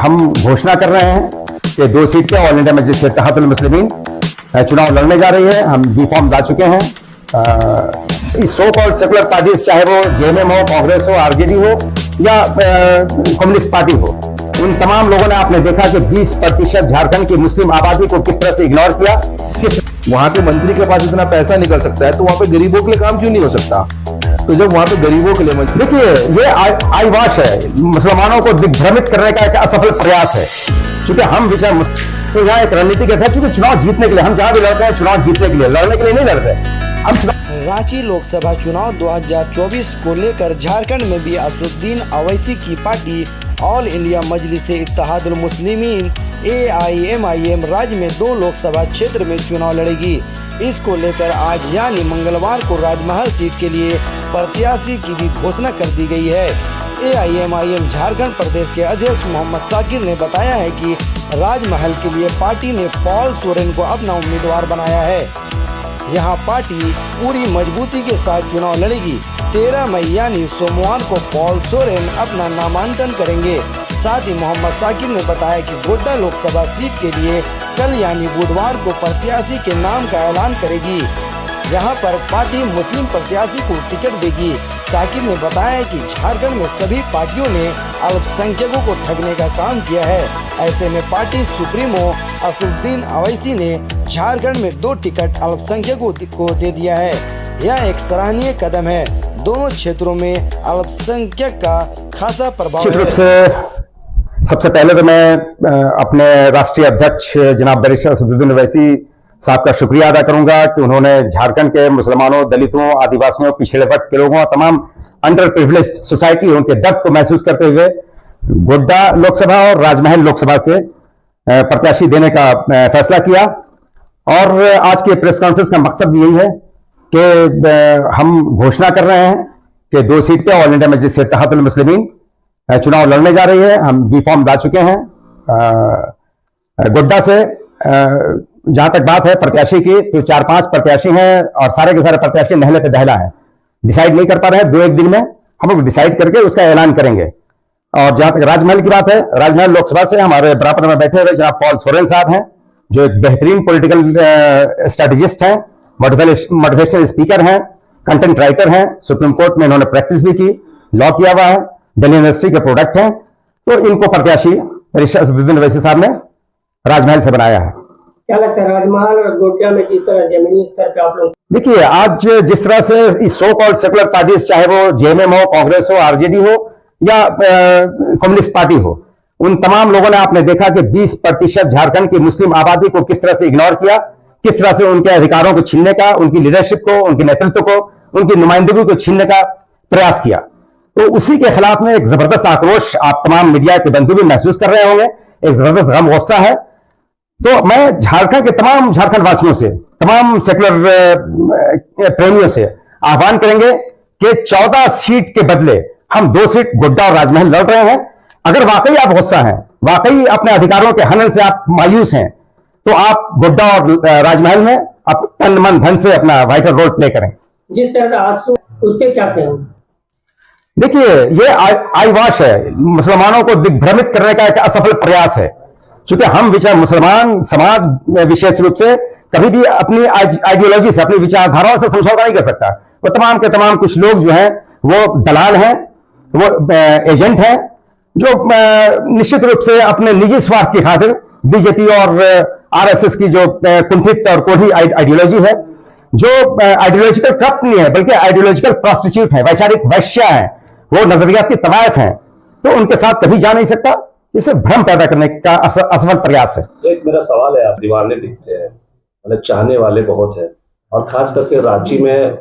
हम घोषणा कर रहे हैं कि 2 सीट पे ऑल इंडिया मजलिस इत्तेहादुल मुस्लिमीन चुनाव लड़ने जा रही है। हम बी फॉर्म ला चुके हैं। इस सो कॉल्ड सेकुलर पार्टीज, चाहे वो जेएमएम हो, कांग्रेस हो, आरजेडी हो या कम्युनिस्ट पार्टी हो, उन तमाम लोगों ने आपने देखा कि 20% झारखंड की मुस्लिम आबादी को किस तरह से इग्नोर किया। वहां पे मंत्री के पास इतना पैसा निकल सकता है तो वहां पे गरीबों के लिए काम क्यों नहीं हो सकता? तो जब वहां पे गरीबों के लिए देखिए, ये आईवाश है, मुसलमानों को दिग्भ्रमित करने का एक असफल प्रयास है। चूंकि हम विषय तो यहाँ एक रणनीति कहते हैं, चूंकि चुनाव जीतने के लिए हम जहां भी लड़ते हैं, चुनाव जीतने के लिए, लड़ने के लिए नहीं लड़ते हम चुनाव। रांची लोकसभा चुनाव 2024 को लेकर झारखंड में भी असदुद्दीन अवैसी की पार्टी ऑल इंडिया मजलिस इत्तेहादुल मुस्लिमीन AIMIM राज्य में 2 लोकसभा क्षेत्र में चुनाव लड़ेगी। इसको लेकर आज यानी मंगलवार को राजमहल सीट के लिए प्रत्याशी की भी घोषणा कर दी गई है। AIMIM झारखंड प्रदेश के अध्यक्ष मोहम्मद साकिर ने बताया है कि राजमहल के लिए पार्टी ने पॉल सोरेन को अपना उम्मीदवार बनाया है। यहाँ पार्टी पूरी मजबूती के साथ चुनाव लड़ेगी। 13 मई यानी सोमवार को पॉल सोरेन अपना नामांकन करेंगे। साथ ही मोहम्मद साकिर ने बताया कि गोड्डा लोकसभा सीट के लिए कल यानी बुधवार को प्रत्याशी के नाम का ऐलान करेगी। यहाँ पर पार्टी मुस्लिम प्रत्याशी को टिकट देगी। साकिर ने बताया कि झारखंड में सभी पार्टियों ने अल्पसंख्यकों को ठगने का काम किया है। ऐसे में पार्टी सुप्रीमो असदुद्दीन अवैसी ने झारखंड में 2 टिकट अल्पसंख्यकों को दे दिया है। यह एक सराहनीय कदम है। दोनों क्षेत्रों में अल्पसंख्यक का खासा प्रभाव है। सबसे पहले तो मैं अपने राष्ट्रीय अध्यक्ष जनाब बैरिस्टर असदुद्दीन अवैसी साहब का शुक्रिया अदा करूंगा कि उन्होंने झारखंड के मुसलमानों, दलितों, आदिवासियों, पिछड़े वर्ग के लोगों, तमाम अंडर प्रिविलेज्ड सोसाइटी, उनके दर्द को महसूस करते हुए गोड्डा लोकसभा और राजमहल लोकसभा से प्रत्याशी देने का फैसला किया। और आज के प्रेस कॉन्फ्रेंस का मकसद भी यही है कि हम घोषणा कर रहे हैं कि 2 सीट पे ऑल इंडिया मजलिस इत्तेहादुल मुस्लिमीन चुनाव लड़ने जा रही है। हम बी फॉर्म ला चुके हैं। गोड्डा से जहां तक बात है प्रत्याशी की, तो 4-5 प्रत्याशी हैं और सारे के सारे प्रत्याशी नहले पे दहला है, डिसाइड नहीं कर पा रहे हैं। 2-1 दिन में हम लोग डिसाइड करके उसका ऐलान करेंगे। और जहां तक राजमहल की बात है, राजमहल लोकसभा से हमारे बराबर में बैठे हुए जनाब पॉल सोरेन साहब हैं, जो एक बेहतरीन पॉलिटिकल स्ट्रेटेजिस्ट हैं, मोटिवेशनल स्पीकर हैं, कंटेंट राइटर हैं। सुप्रीम कोर्ट में इन्होंने प्रैक्टिस भी की, लॉ किया हुआ है, दिल्ली यूनिवर्सिटी के प्रोडक्ट हैं। तो इनको प्रत्याशी बैरिस्टर असदुद्दीन अवैसी साहब ने राजमहल से बनाया है। क्या लगता है राजमहल और गोड्डा में जिस तरह जमीनी स्तर पे आप लोग देखिए, आज जिस तरह से इस सो कॉल्ड सेकुलर पार्टीज, चाहे वो जेएमएम हो, कांग्रेस हो, आरजेडी हो या कम्युनिस्ट पार्टी हो, उन तमाम लोगों ने आपने देखा कि 20% झारखंड की मुस्लिम आबादी को किस तरह से इग्नोर किया, किस तरह से उनके अधिकारों को छीनने का, उनकी लीडरशिप को, उनके नेतृत्व को, उनकी नुमाइंदगी को छीनने का प्रयास किया। तो उसी के खिलाफ में एक जबरदस्त आक्रोश आप तमाम मीडिया के बंधु भी महसूस कर रहे होंगे, एक जबरदस्त गम गुस्सा है। तो मैं झारखंड के तमाम झारखंड वासियों से, तमाम सेकुलर प्रेमियों से आह्वान करेंगे कि 14 सीट के बदले हम 2 सीट गोड्डा और राजमहल लड़ रहे हैं। अगर वाकई आप गुस्सा हैं, वाकई अपने अधिकारों के हनन से आप मायूस हैं, तो आप गोड्डा और राजमहल में तन मन धन से अपना वाइटल रोल प्ले करें। जिस तरह आज उसके क्या कहें? देखिए, ये आईवाश है, मुसलमानों को दिग्भ्रमित करने का एक असफल प्रयास है। चूंकि हम मुसलमान समाज विशेष रूप से कभी भी अपनी आइडियोलॉजी से, अपनी विचारधाराओं से समझौता नहीं कर सकता। वो तमाम के तमाम कुछ लोग जो हैं वो दलाल हैं, वो एजेंट हैं, जो निश्चित रूप से अपने निजी स्वार्थ की खातिर बीजेपी और आरएसएस की जो कुंठित और कोढ़ी आइडियोलॉजी है, जो आइडियोलॉजिकल करप्ट नहीं है बल्कि आइडियोलॉजिकल प्रोस्टिट्यूट है, वैचारिक वैश्या है, वो नजरियाती तवायफ हैं, तो उनके साथ कभी जा नहीं सकता। इसे भ्रम पैदा करने का असफल प्रयास है। एक मेरा सवाल है, आप दीवाने दिखते हैं, मतलब चाहने वाले बहुत हैं, और खास करके रांची में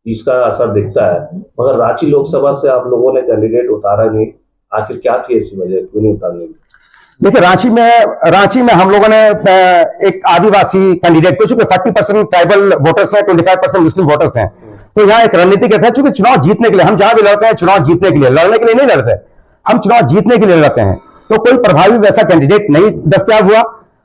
इसका असर दिखता है, मगर रांची लोकसभा से आप लोगों ने कैंडिडेट उतारा नहीं। आखिर क्या थी ऐसी वजह, क्यों नहीं उतारने? देखिए, रांची में हम लोगों ने एक आदिवासी कैंडिडेट को, चूंकि 40% ट्राइबल वोटर्स हैं, 25% मुस्लिम वोटर्स हैं, तो यहाँ एक रणनीति कहते हैं, चूंकि चुनाव जीतने के लिए हम जहां भी लड़ते हैं, चुनाव जीतने के लिए, लड़ने के लिए नहीं लड़ते, हम चुनाव जीतने के लिए लड़ते हैं। तो कोई प्रभावी वैसा कैंडिडेट नहीं दस्तयाब हुआ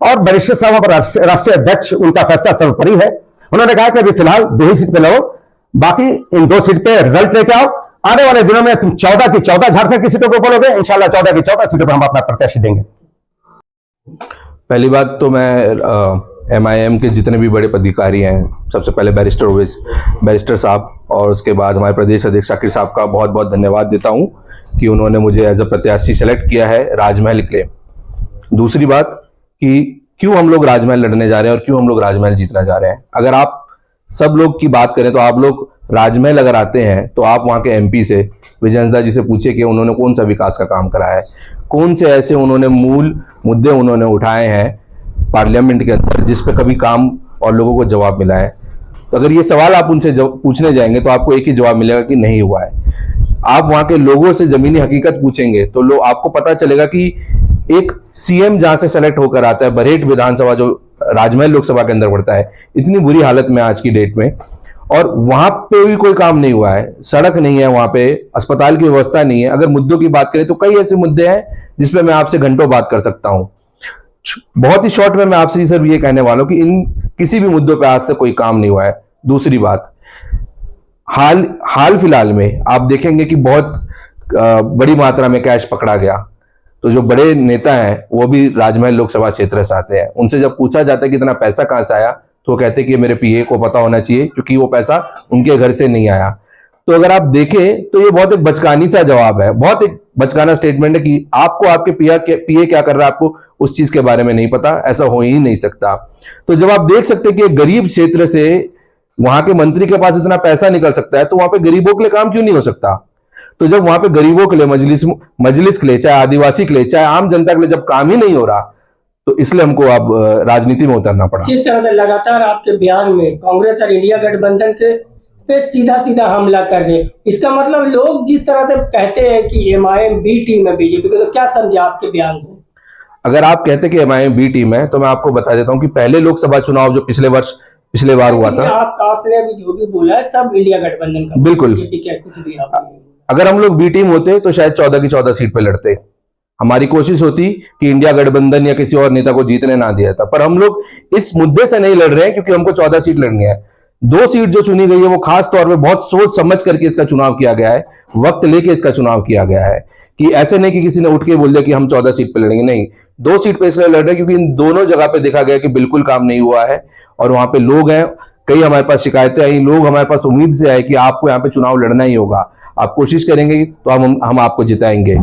और बैरिस्टर साहब पर राष्ट्रीय अध्यक्ष उनका फैसला सर्वोपरि है। उन्होंने कहा कि अभी फिलहाल 2 ही सीट पे लड़ो, बाकी इन 2 सीट पे रिजल्ट लेके आओ। आने वाले दिनों में तुम 14 की 14 झारखंड की सीटों को बोलोगे, इंशाल्लाह 14 की 14 सीटों पर हम अपना प्रत्याशी देंगे। पहली बात तो मैं MIM के जितने भी बड़े पदाधिकारी हैं, सबसे पहले बैरिस्टर साहब और उसके बाद हमारे प्रदेश अध्यक्ष शाकिर साहब का बहुत बहुत धन्यवाद देता हूं कि उन्होंने मुझे एज अ प्रत्याशी सेलेक्ट किया है राजमहल के लिए। दूसरी बात कि क्यों हम लोग राजमहल लड़ने जा रहे हैं और क्यों हम लोग राजमहल जीतना जा रहे हैं। अगर आप सब लोग की बात करें तो आप लोग राजमहल अगर आते हैं तो आप वहां के MP से विजयेंद्र जी से पूछे कि उन्होंने कौन सा विकास का काम करा है, कौन से ऐसे उन्होंने मूल मुद्दे उन्होंने उठाए हैं पार्लियामेंट के अंदर जिस पे कभी काम और लोगों को जवाब मिला है। तो अगर ये सवाल आप उनसे पूछने जाएंगे तो आपको एक ही जवाब मिलेगा कि नहीं हुआ है। आप वहां के लोगों से जमीनी हकीकत पूछेंगे तो लोग आपको पता चलेगा कि एक CM जहां से सेलेक्ट होकर आता है, बरहेट विधानसभा जो राजमहल लोकसभा के अंदर पड़ता है, इतनी बुरी हालत में आज की डेट में, और वहां पे भी कोई काम नहीं हुआ है। सड़क नहीं है वहां पे, अस्पताल की व्यवस्था नहीं है। अगर मुद्दों की बात करें तो कई ऐसे मुद्दे हैं जिसपे मैं आपसे घंटों बात कर सकता हूं। बहुत ही शॉर्ट में मैं आपसे सिर्फ ये कहने वाला हूं कि इन किसी भी मुद्दों पे आज तक कोई काम नहीं हुआ है। दूसरी बात, हाल फिलहाल में आप देखेंगे कि बहुत बड़ी मात्रा में कैश पकड़ा गया। तो जो बड़े नेता हैं वो भी राजमहल लोकसभा क्षेत्र से आते हैं। उनसे जब पूछा जाता है कि इतना पैसा कहां से आया तो वो कहते हैं कि मेरे PA को पता होना चाहिए क्योंकि वो पैसा उनके घर से नहीं आया। तो अगर आप देखें तो ये बहुत एक बचकानी सा जवाब है, बहुत एक बचकाना स्टेटमेंट है कि आपको आपके PA क्या कर रहा है आपको उस चीज के बारे में नहीं पता। ऐसा हो ही नहीं सकता। तो जब आप देख सकते हैं कि एक गरीब क्षेत्र से वहां के मंत्री के पास इतना पैसा निकल सकता है तो वहां पे गरीबों के लिए काम क्यों नहीं हो सकता। तो जब वहां पे गरीबों के लिए मजलिस के लिए, चाहे आदिवासी के लिए, चाहे आम जनता के लिए जब काम ही नहीं हो रहा तो इसलिए हमको अब राजनीति में उतरना पड़ा। जिस तरह से लगातार आपके बयान में कांग्रेस और इंडिया गठबंधन के पे सीधा हमला कर रहे हैं, इसका मतलब लोग जिस तरह से कहते हैं कि MIM B टीम है बीजेपी के, तो क्या समझे आपके बयान से? अगर आप कहते हैं कि MIM B टीम है तो मैं आपको बता देता हूं कि पहले लोकसभा चुनाव जो पिछले बार हुआ था, आपने अभी जो भी बोला है सब इंडिया गठबंधन का, बिल्कुल। कुछ भी आपने, अगर हम लोग B टीम होते तो शायद 14 की 14 सीट पे लड़ते। हमारी कोशिश होती कि इंडिया गठबंधन या किसी और नेता को जीतने ना दिया था, पर हम लोग इस मुद्दे से नहीं लड़ रहे हैं क्योंकि हमको 14 सीट लड़नी है। 2 सीट जो चुनी गई है वो खास तौर पे बहुत सोच समझ करके इसका चुनाव किया गया है, वक्त लेके इसका चुनाव किया गया है कि ऐसे नहीं कि किसी ने उठ के बोल दिया कि हम 14 सीट पे लड़ेंगे। नहीं, 2 सीट पे इसलिए लड़ रहे हैं क्योंकि इन दोनों जगह पे देखा गया कि बिल्कुल काम नहीं हुआ है और वहां पे लोग हैं, कई हमारे पास शिकायतें आई, लोग हमारे पास उम्मीद से आए कि आपको यहाँ पे चुनाव लड़ना ही होगा, आप कोशिश करेंगे तो हम आपको जिताएंगे।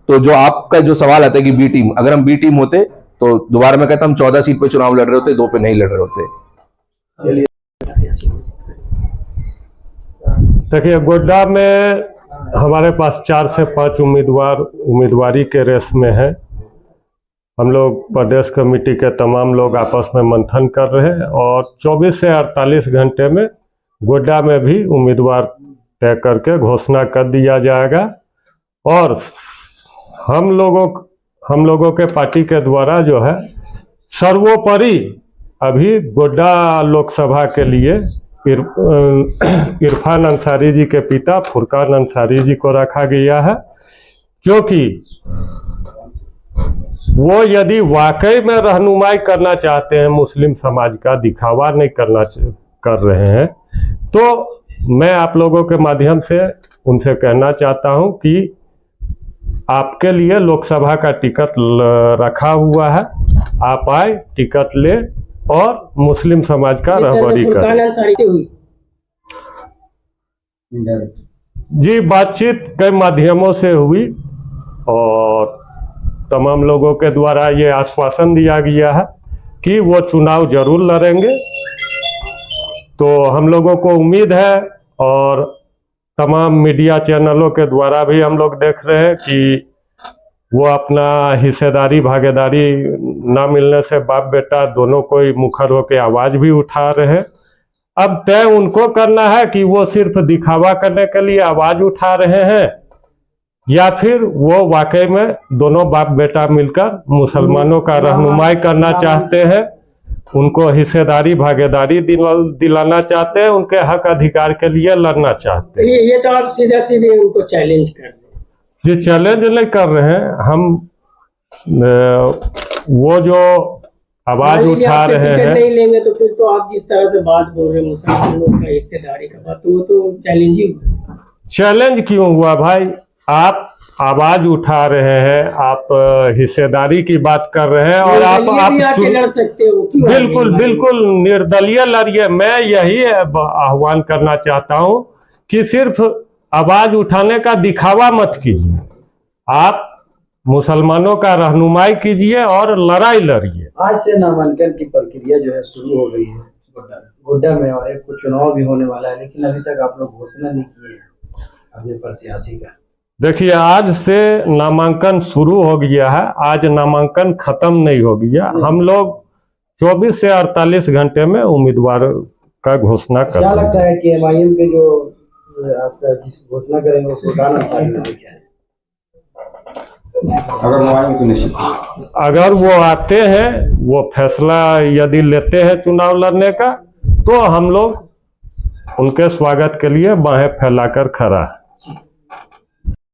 तो जो आपका जो सवाल आता है कि B टीम, अगर हम B टीम होते तो दोबारा मैं कहता हम 14 सीट पे चुनाव लड़ रहे होते, 2 पे नहीं लड़ रहे होते। देखिए, गोड्डा में हमारे पास 4 से 5 उम्मीदवारी के रेस में है। हम लोग प्रदेश कमेटी के तमाम लोग आपस में मंथन कर रहे हैं और 24 से 48 घंटे में गोड्डा में भी उम्मीदवार तय करके घोषणा कर दिया जाएगा। और हम लोगों के पार्टी के द्वारा जो है सर्वोपरि अभी गोड्डा लोकसभा के लिए इरफान अंसारी जी के पिता फुरकान अंसारी जी को रखा गया है, क्योंकि वो यदि वाकई में रहनुमाई करना चाहते हैं, मुस्लिम समाज का दिखावा नहीं कर रहे हैं, तो मैं आप लोगों के माध्यम से उनसे कहना चाहता हूं कि आपके लिए लोकसभा का टिकट रखा हुआ है, आप आए, टिकट ले और मुस्लिम समाज का रहबरी करें। जी, बातचीत कई माध्यमों से हुई और तमाम लोगों के द्वारा ये आश्वासन दिया गया है कि वो चुनाव जरूर लड़ेंगे। तो हम लोगों को उम्मीद है और तमाम मीडिया चैनलों के द्वारा भी हम लोग देख रहे हैं कि वो अपना हिस्सेदारी भागीदारी ना मिलने से बाप बेटा दोनों कोई मुखर होकर आवाज भी उठा रहे हैं। अब तय उनको करना है कि वो सिर्फ दिखावा करने के लिए आवाज उठा रहे हैं या फिर वो वाकई में दोनों बाप बेटा मिलकर मुसलमानों का रहनुमाई करना चाहते हैं, उनको हिस्सेदारी भागीदारी दिलाना चाहते हैं, उनके हक अधिकार के लिए लड़ना चाहते हैं। ये तो आप सीधे उनको चैलेंज कर रहे हैं। जी, चैलेंज नहीं कर रहे हैं हम, वो जो आवाज उठा रहे हैं नहीं लेंगे तो फिर तो आप जिस तरह से बात बोल रहे हैं मुसलमानों का हिस्सेदारी का बात, तो वो तो चैलेंज ही हुआ। चैलेंज क्यों हुआ भाई? आप आवाज उठा रहे हैं, आप हिस्सेदारी की बात कर रहे हैं और निर्दलीय भी आके आप लड़ सकते हो, क्यों बिल्कुल बिल्कुल निर्दलीय लड़िए। मैं यही आह्वान करना चाहता हूं कि सिर्फ आवाज उठाने का दिखावा मत कीजिए, आप मुसलमानों का रहनुमाई कीजिए और लड़ाई लड़िए। आज से नामांकन की प्रक्रिया जो है शुरू हो गई है गोड्डा में, और एक चुनाव भी होने वाला है, लेकिन अभी तक आप लोग घोषणा नहीं किए हैं अपने प्रत्याशी का। देखिए, आज से नामांकन शुरू हो गया है, आज नामांकन खत्म नहीं हो गया। हम लोग 24 से 48 घंटे में उम्मीदवार का घोषणा कर क्या देंगे। लगता है कि एमआईएम के जो आप जिस घोषणा करेंगे उसको सुल्तान अंसारी नाम क्या है? अगर वो आते हैं, वो फैसला यदि लेते हैं चुनाव लड़ने का, तो हम लोग उनके स्वागत के लिए बाहें फैलाकर खड़ा है।